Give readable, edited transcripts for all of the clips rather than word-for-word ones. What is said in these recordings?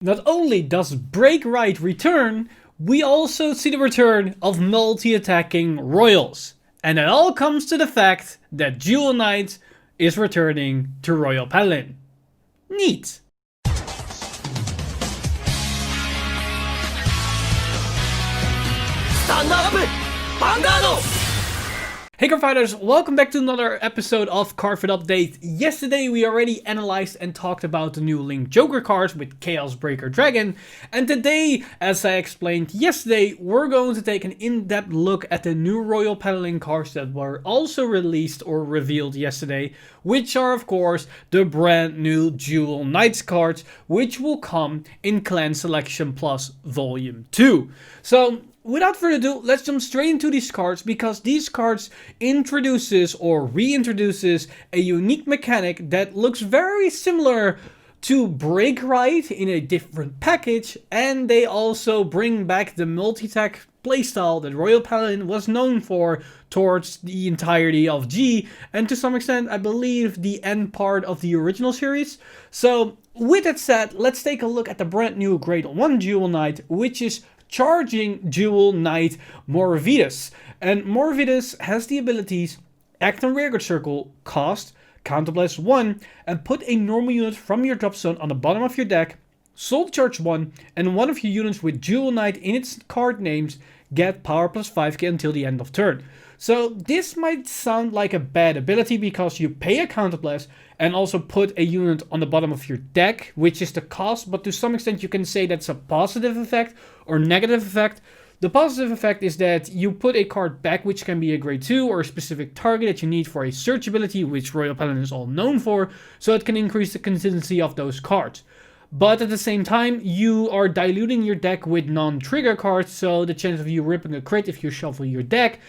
Not only does Break Right return, we also see the return of multi-attacking royals. And it all comes to the fact that Jewel Knight is returning to Royal Paladin. Neat. Stand up! Vanguard! Hey Cardfighters, welcome back to another episode of Cardfight Update. Yesterday we already analyzed and talked about the new Link Joker cards with Chaos Breaker Dragon. And today, as I explained yesterday, we're going to take an in-depth look at the new Royal Paladin cards that were also released or revealed yesterday. Which are of course the brand new Jewel Knights cards, which will come in Clan Selection Plus Volume 2. So, without further ado, let's jump straight into these cards, because these cards introduces or reintroduces a unique mechanic that looks very similar to Break Right in a different package, and they also bring back the multi-attack playstyle that Royal Paladin was known for towards the entirety of G, and to some extent I believe the end part of the original series. So with that said, let's take a look at the brand new Grade 1 Jewel Knight, which is Charging Jewel Knight Morvidus. And Morvidus has the abilities Act on Rearguard Circle, Cost, Counterblast 1, and put a normal unit from your drop zone on the bottom of your deck, Soul Charge 1, and one of your units with Jewel Knight in its card names get power plus 5k until the end of turn. So this might sound like a bad ability because you pay a Counterblast and also put a unit on the bottom of your deck, which is the cost, but to some extent you can say that's a positive effect or negative effect. The positive effect is that you put a card back, which can be a grade 2 or a specific target that you need for a search ability, which Royal Paladin is all known for, so it can increase the consistency of those cards. But at the same time, you are diluting your deck with non-trigger cards, so the chance of you ripping a crit if you shuffle your deck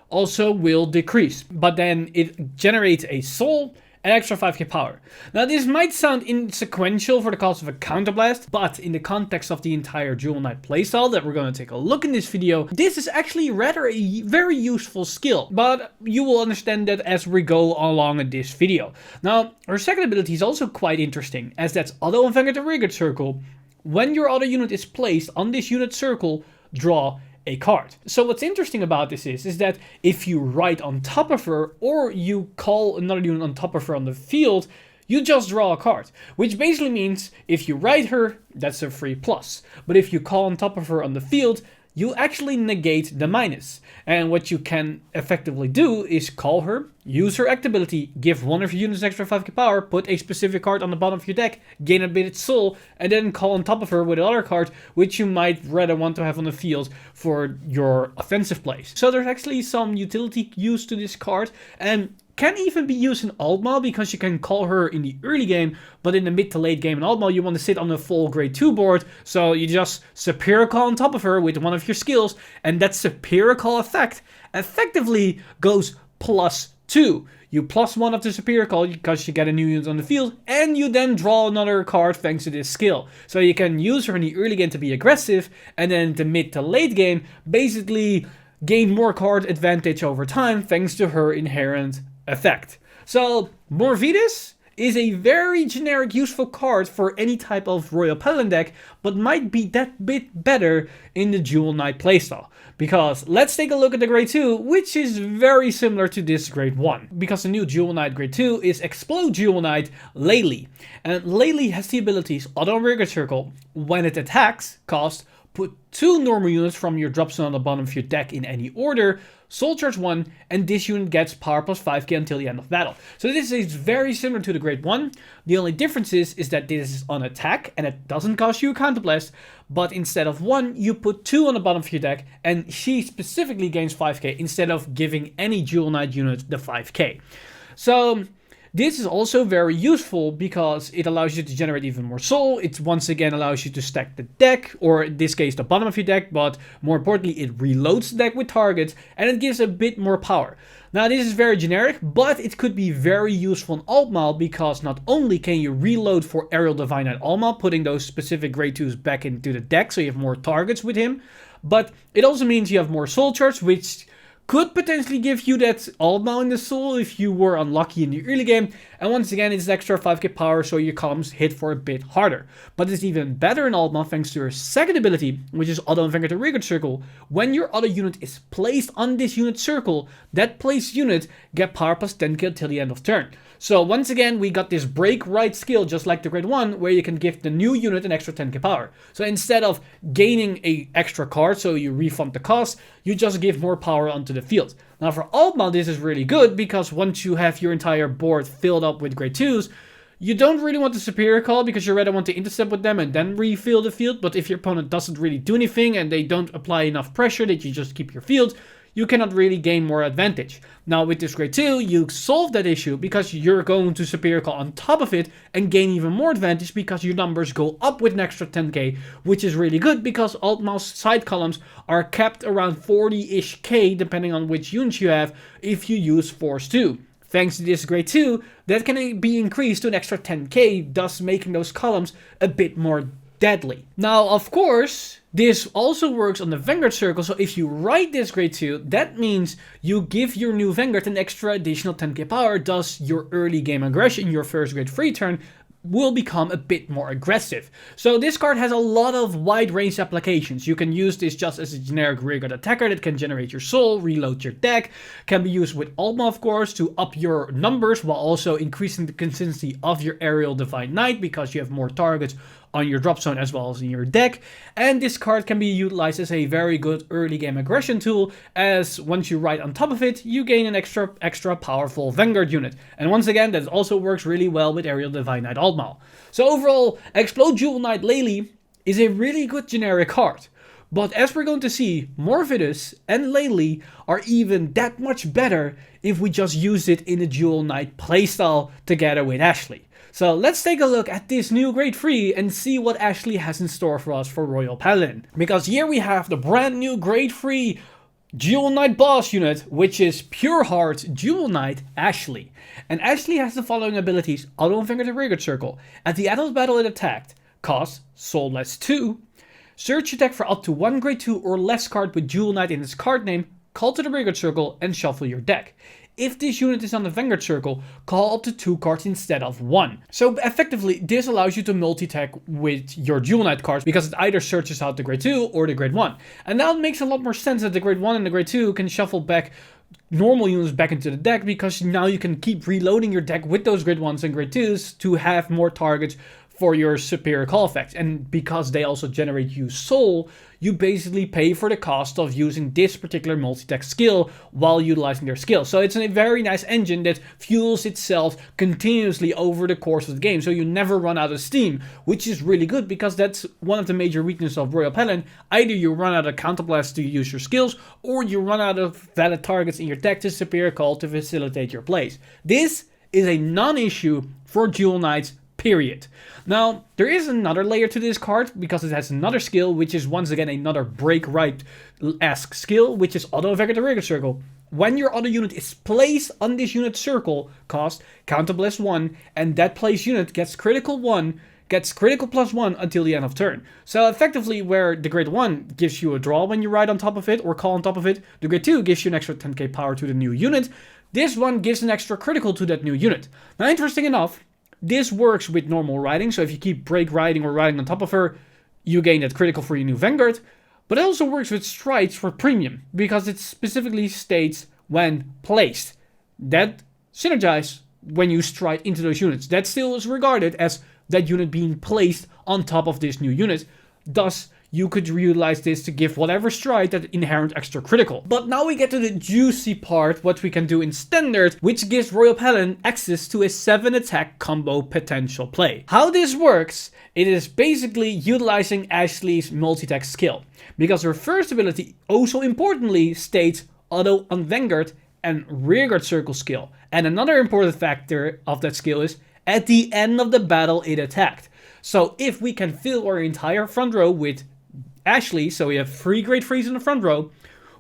also will decrease. But then it generates a soul and extra 5k power. Now this might sound insequential for the cost of a Counterblast, but in the context of the entire Jewel Knight playstyle that we're going to take a look in this video, this is actually rather a very useful skill. But you will understand that as we go along in this video. Now, her second ability is also quite interesting, as that's Auto on Vanguard and Rearguard Circle. When your auto unit is placed on this unit circle, draw a card. So what's interesting about this is that if you write on top of her or you call another unit on top of her on the field, you just draw a card. Which basically means if you write her, that's a free plus. But if you call on top of her on the field, you actually negate the minus. And what you can effectively do is call her, use her act ability, give one of your units extra 5k power, put a specific card on the bottom of your deck, gain a bit of soul, and then call on top of her with another card, which you might rather want to have on the field for your offensive plays. So there's actually some utility use to this card, and can even be used in Altmaul because you can call her in the early game, but in the mid to late game in Altmaul you want to sit on a full grade 2 board, so you just Superior Call on top of her with one of your skills, and that Superior Call effect effectively goes +2. You +1 of the Superior Call because you get a new unit on the field, and you then draw another card thanks to this skill. So you can use her in the early game to be aggressive, and then in the mid to late game basically gain more card advantage over time thanks to her inherent effect. So Morvidus is a very generic useful card for any type of Royal Paladin deck, but might be that bit better in the Jewel Knight playstyle. Because let's take a look at the grade 2, which is very similar to this grade 1. Because the new Jewel Knight grade 2 is Explode Jewel Knight Laile. And Laile has the abilities Auto on Rearguard Circle. When it attacks, cost put 2 normal units from your drop zone on the bottom of your deck in any order, Soul Charge 1, and this unit gets power plus 5k until the end of battle. So this is very similar to the grade 1. The only difference is that this is on attack and it doesn't cost you a Counterblast, but instead of 1, you put 2 on the bottom of your deck, and she specifically gains 5k instead of giving any Jewel Knight unit the 5k. So this is also very useful because it allows you to generate even more soul. It once again allows you to stack the deck, or in this case the bottom of your deck, but more importantly it reloads the deck with targets, and it gives a bit more power. Now this is very generic, but it could be very useful in Altmaul because not only can you reload for Aerial Divine at Altmaul, putting those specific grade 2s back into the deck so you have more targets with him, but it also means you have more soul charge, which could potentially give you that Altmau in the soul if you were unlucky in the early game. And once again, it's extra 5k power, so your columns hit for a bit harder. But it's even better in Altmau thanks to your second ability, which is Auto and Vanguard the Rearguard Circle. When your auto unit is placed on this unit circle, that placed unit get power plus 10k until the end of turn. So once again, we got this break right skill, just like the grade 1, where you can give the new unit an extra 10k power. So instead of gaining a extra card, so you refund the cost, you just give more power onto the field. Now for Altmau, this is really good, because once you have your entire board filled up with grade 2s, you don't really want the superior call, because you rather want to intercept with them and then refill the field. But if your opponent doesn't really do anything and they don't apply enough pressure that you just keep your field, you cannot really gain more advantage. Now with this grade 2, you solve that issue because you're going to superior call on top of it and gain even more advantage because your numbers go up with an extra 10k, which is really good because Altmau's side columns are capped around 40-ish k depending on which units you have if you use Force 2. Thanks to this grade 2, that can be increased to an extra 10k, thus making those columns a bit more deadly. Now, of course, this also works on the Vanguard circle, so if you write this grade 2, that means you give your new Vanguard an extra additional 10k power, thus your early game aggression, your first grade 3 turn, will become a bit more aggressive. So this card has a lot of wide range applications. You can use this just as a generic rearguard attacker that can generate your soul, reload your deck, can be used with Altmau of course to up your numbers while also increasing the consistency of your aerial Divine Knight because you have more targets on your drop zone as well as in your deck. And this card can be utilized as a very good early game aggression tool, as once you ride on top of it, you gain an extra powerful Vanguard unit. And once again, that also works really well with Aerial Divine Knight Altmau. So overall, Explode Jewel Knight Laile is a really good generic card. But as we're going to see, Morvidus and Laile are even that much better if we just use it in a Jewel Knight playstyle together with Ashlei. So let's take a look at this new grade 3 and see what Ashlei has in store for us for Royal Paladin. Because here we have the brand new grade 3 Jewel Knight boss unit, which is Pure Heart Jewel Knight Ashlei. And Ashlei has the following abilities: Auto and Vanguard the Rearguard Circle. At the end of the battle it attacked, cost Soulless 2. Search your deck for up to one grade 2 or less card with Jewel Knight in its card name, call to the Rearguard Circle and shuffle your deck. If this unit is on the Vanguard Circle, call up to 2 cards instead of 1. So effectively, this allows you to multi-attack with your Jewel Knight cards because it either searches out the grade 2 or the grade 1. And now it makes a lot more sense that the grade 1 and the grade 2 can shuffle back normal units back into the deck because now you can keep reloading your deck with those grade 1s and grade 2s to have more targets for your superior call effects. And because they also generate you soul, you basically pay for the cost of using this particular multi-attack skill while utilizing their skill. So it's a very nice engine that fuels itself continuously over the course of the game, so you never run out of steam, which is really good because that's one of the major weaknesses of Royal Paladin. Either you run out of counterblast to use your skills, or you run out of valid targets in your deck to superior call to facilitate your plays. This is a non-issue for Jewel Knights, period. Now, there is another layer to this card because it has another skill, which is once again another break right-esque skill, which is Auto Vanguard the Rearguard Circle. When your auto unit is placed on this unit circle, cost Counterblast 1, and that placed unit gets critical plus 1 until the end of turn. So effectively, where the grade 1 gives you a draw when you ride on top of it or call on top of it, the grade 2 gives you an extra 10k power to the new unit. This one gives an extra critical to that new unit. Now, interesting enough, this works with normal riding, so if you keep break riding or riding on top of her, you gain that critical for your new Vanguard. But it also works with strides for premium, because it specifically states when placed. That synergize when you stride into those units. That still is regarded as that unit being placed on top of this new unit. Thus, you could utilize this to give whatever stride that inherent extra critical. But now we get to the juicy part, what we can do in standard, which gives Royal Paladin access to a 7 attack combo potential play. How this works, it is basically utilizing Ashlei's multi-attack skill. Because her first ability, also importantly, states Auto on Vanguard and Rearguard Circle skill. And another important factor of that skill is, at the end of the battle it attacked. So if we can fill our entire front row with Ashlei, so we have 3 grade 3s in the front row,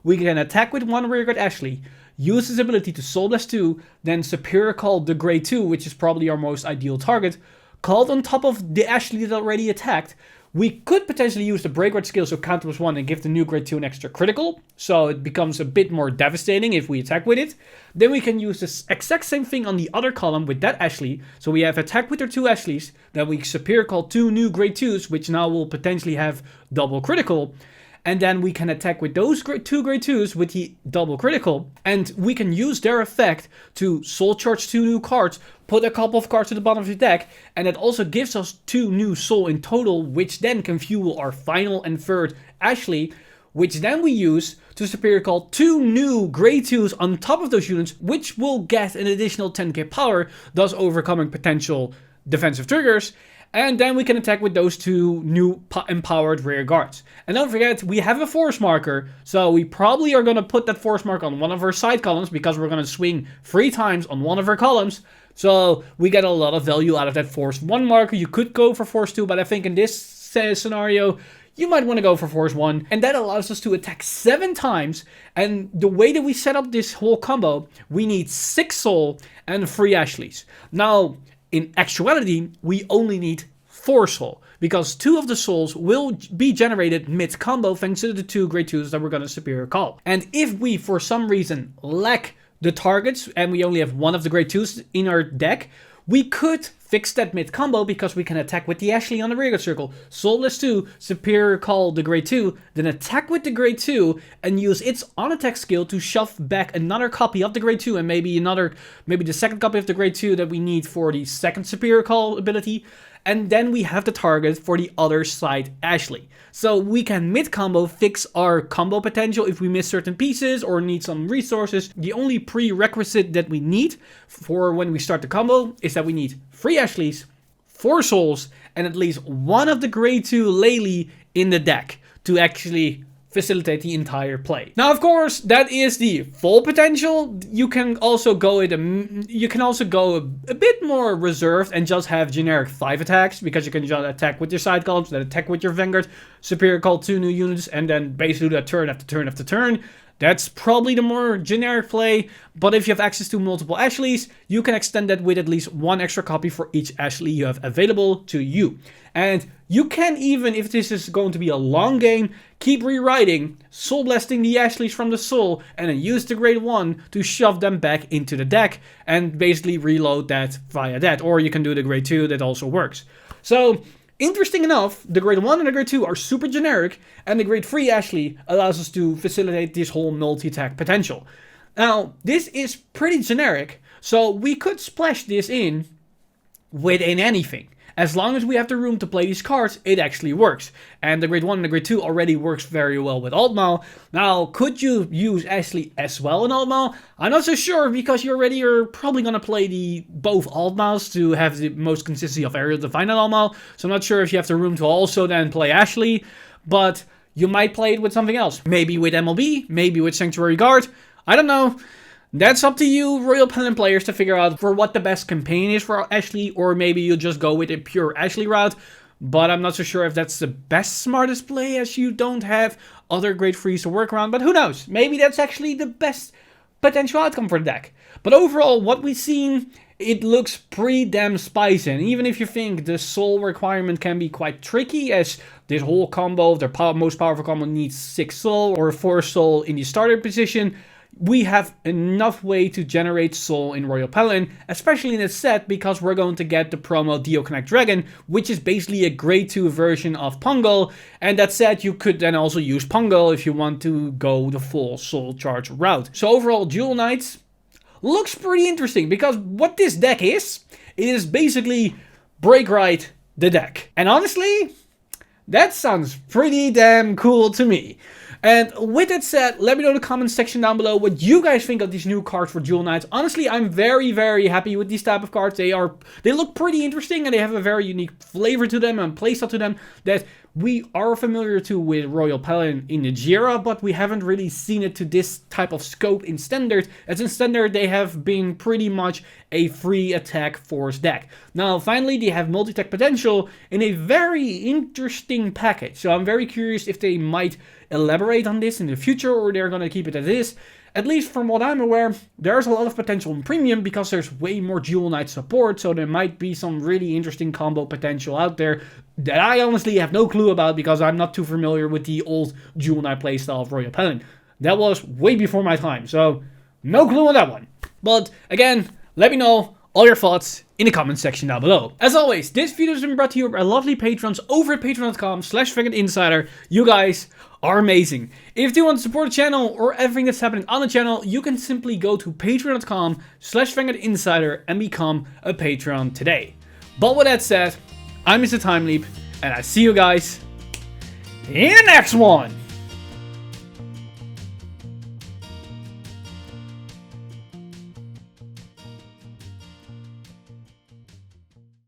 we can attack with 1 rearguard Ashlei, use his ability to Soulless 2, then superior call the grade 2, which is probably our most ideal target, called on top of the Ashlei that already attacked. We could potentially use the Breakward skill, so counter +1, and give the new grade 2 an extra critical, so it becomes a bit more devastating if we attack with it. Then we can use this exact same thing on the other column with that Ashlei. So we have attack with our 2 Ashleis, then we superior call 2 new grade 2s, which now will potentially have double critical. And then we can attack with those 2 grade 2s with the double critical. And we can use their effect to soul charge 2 new cards, put a couple of cards to the bottom of the deck, and it also gives us 2 new soul in total, which then can fuel our final and third Ashlei, which then we use to superior call 2 new grade 2s on top of those units, which will get an additional 10k power, thus overcoming potential defensive triggers. And then we can attack with those 2 new empowered rear guards. And don't forget, we have a force marker, so we probably are going to put that force mark on one of our side columns, because we're going to swing 3 times on one of our columns. So we get a lot of value out of that force 1 marker. You could go for force 2, but I think in this scenario, you might want to go for force 1. And that allows us to attack 7 times. And the way that we set up this whole combo, we need 6 soul and 3 Ashleis. Now, in actuality, we only need 4 soul, because 2 of the souls will be generated mid-combo thanks to the 2 grade 2s that we're going to superior call. And if we, for some reason, lack the targets and we only have 1 of the grade 2s in our deck, we could fix that mid-combo, because we can attack with the Ashlei on the rearguard circle, soulless 2, superior call the grade 2, then attack with the grade 2 and use its on-attack skill to shove back another copy of the grade 2 and maybe the second copy of the grade 2 that we need for the second superior call ability. And then we have the target for the other side Ashlei. So we can mid-combo fix our combo potential if we miss certain pieces or need some resources. The only prerequisite that we need for when we start the combo is that we need 3 Ashleis, 4 souls, and at least 1 of the grade 2 Laile in the deck to actually facilitate the entire play. Now, of course, that is the full potential. You can also go a bit more reserved and just have generic 5 attacks, because you can just attack with your side columns, then attack with your Vanguard, superior call 2 new units, and then basically do that turn after turn after turn. That's probably the more generic play, but if you have access to multiple Ashleis, you can extend that with at least 1 extra copy for each Ashlei you have available to you. And you can even, if this is going to be a long game, keep rewriting, soul blasting the Ashleis from the soul, and then use the grade 1 to shove them back into the deck, and basically reload that via that. Or you can do the grade 2, that also works. So, interesting enough, the grade 1 and the grade 2 are super generic, and the grade 3 Ashlei allows us to facilitate this whole multi-attack potential. Now, this is pretty generic, so we could splash this in within anything. As long as we have the room to play these cards, it actually works. And the grade 1 and the grade 2 already works very well with Altmal. Now, could you use Ashlei as well in Altmal? I'm not so sure, because you already are probably going to play both Altmals to have the most consistency of Aerial Divine in Altmal. So I'm not sure if you have the room to also then play Ashlei, but you might play it with something else. Maybe with MLB, maybe with Sanctuary Guard. I don't know. That's up to you, Royal Paladin players, to figure out for what the best campaign is for Ashlei, or maybe you'll just go with a pure Ashlei route. But I'm not so sure if that's the best, smartest play, as you don't have other grade 3s to work around. But who knows? Maybe that's actually the best potential outcome for the deck. But overall, what we've seen, it looks pretty damn spicy. And even if you think the soul requirement can be quite tricky, as this whole combo, their most powerful combo, needs 6 soul or 4 soul in the starter position, we have enough way to generate soul in Royal Paladin, especially in this set, because we're going to get the promo Dio-Connect Dragon, which is basically a grade 2 version of Pongal. And that said, you could then also use Pongal if you want to go the full soul charge route. So overall, Duel Knigths looks pretty interesting, because what this deck is, it is basically break right the deck. And honestly, that sounds pretty damn cool to me. And with that said, let me know in the comments section down below what you guys think of these new cards for Duel Knigths. Honestly, I'm very, very happy with these type of cards. They look pretty interesting, and they have a very unique flavor to them and playstyle to them that we are familiar to with Royal Paladin in the Jira, but we haven't really seen it to this type of scope in Standard, as in Standard they have been pretty much a free attack force deck. Now finally they have multi-attack potential in a very interesting interesting package. So I'm very curious if they might elaborate on this in the future or they're going to keep it as is. At least from what I'm aware, there's a lot of potential in Premium because there's way more Dual Knight support, so there might be some really interesting combo potential out there that I honestly have no clue about because I'm not too familiar with the old Dual Knight playstyle of Royal Paladin. That was way before my time, so no clue on that one. But again, let me know all your thoughts in the comment section down below. As always, this video has been brought to you by our lovely patrons over at patreon.com/VanguardInsider. You guys are amazing. If you want to support the channel or everything that's happening on the channel, you can simply go to patreon.com/VanguardInsider and become a patron today. But with that said, I'm Mr. Time Leap, and I see you guys in the next one.